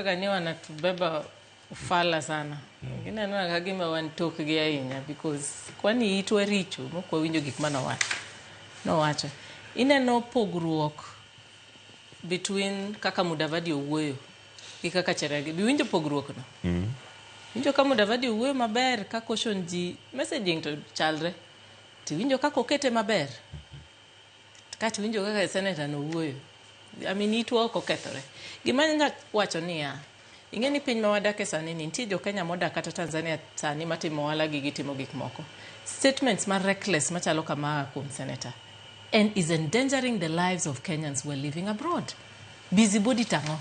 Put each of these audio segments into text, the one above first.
Kani wanatubeba ufala sana. Wengine naona kagima wanitokgi ahinya because kwani itwe richo mokwa winjo gik mana wacho. No wacho. Ineno pogruok between kaka Mudavadi owuoyo gi kaka Cherargei. Biwinjo pogruok no. Winjo ka Mudavadi owuoyo maber ka caution ji messaging to chalre. Ti winjo kaka okete maber. Kati winjo kaka senator no owuoyo. I mean, itwa ok okethore. Gima nyaka wacho niya, ing'eni piny ma wadake sani ni nitie jo Kenya modak kata Tanzania sani matimo ohala gi gitimo gik moko. Statements ma reckless machalo kama kuom senator and is endangering the lives of Kenyans who are living abroad. Busybody tang'o.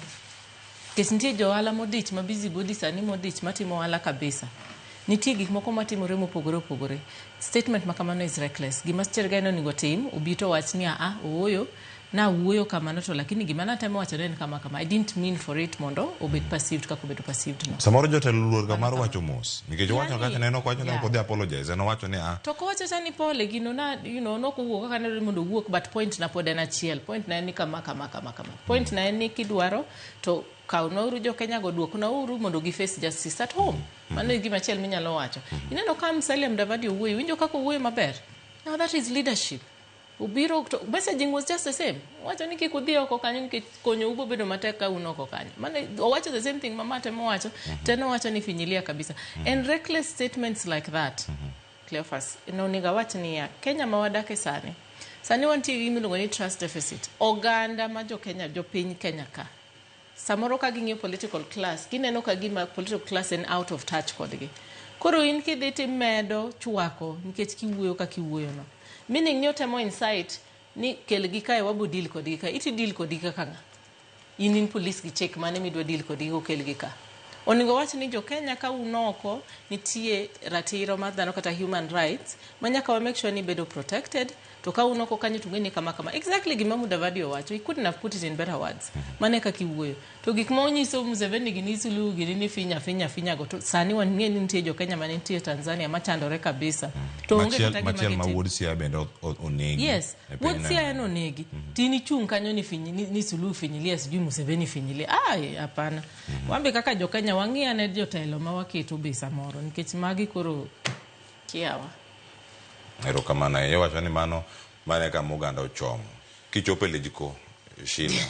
Kech nitie jo ohala modich ma busybody sani modich matimo ohala kabisa. Nitie gik moko matimore mopogore opogore. Statement makamano is reckless. Gima Cherargei onego tim, obito wach ni ooyo na wuoyo kamano to lakini gima natemo wacho ne kama I didn't mean for it mondo obed perceived kako bedo perceived no. Samoro jotelo luor ga mar wacho mos. Nikech wacho kaka neno kwacho ne kodhi apologize. Eno wacho ni To ko wacho chani pole gino na no kuwuok kaka ne mondo wuok but point na pod en achiel. Point na en ni kama. Point na en ni kidwaro to kaunoru jo Kenya go duok na uru mondo gi face justice at home. Mano e gima achiel minyalo wacho. Ineno ka Musalia Mudavadi owuoyo, winjo kaka owuoyo maber. Now that is leadership. Ubiro messaging was just the same. Wacho ni kikudhi oko kanyo nikech konyo ubo bedo matek ka uno oko kanyo. Mane owacho the same thing mama temo wacho, teno wacho ni finyilia kabisa. And reckless statements like that. Cleophas, inoniga wacho ni ya Kenya ma wadake sani. Sani wantie gi miluongo ni trust deficit. Oganda ma jo Kenya, jo piny Kenya ka. Samoro ka ging'yo political class, gineno ka gima political class en out of touch kodgi. Koro in kidhi timedo chwako nikech kiwuoyo ka kiwuoyo no. Meaning ni otemo insight ni kelgi kae wabo deal kodgi ka iti deal kodgi ka kanga. In police gi check mane midwa deal kodgi ko kelgi ka. Onego wach ni jo Kenya ka unoko nitie ratiro mar dhano kata human rights manyaka wa make sure ni bedo protected to ka unoko kanyo tungeni kama. Exactly gima Mudavadi owacho. He couldn't have put it in better words. Mane ka kiwuoyo. To gik ma onyiso Museveni gi ni Suluhu gi ni finya go to sani wang'e ni nitie jo Kenya mane nitie Tanzania machandore kabisa. To onge kata gima machiel ma wuod Siaya bende onegi. Yes. Wuod Siaya en onegi. Tini chung kanyo ni Suluhu finyilia sijui Museveni finyilia. Hapana. Wambe kaka jo Kenya wang'ia ne jotelo ma waketo be samoro nikech magi koro kiawa. Erokamano. Wacho ni mano mane ka Uganda ochomo. Kichopo e lejiko Sheila.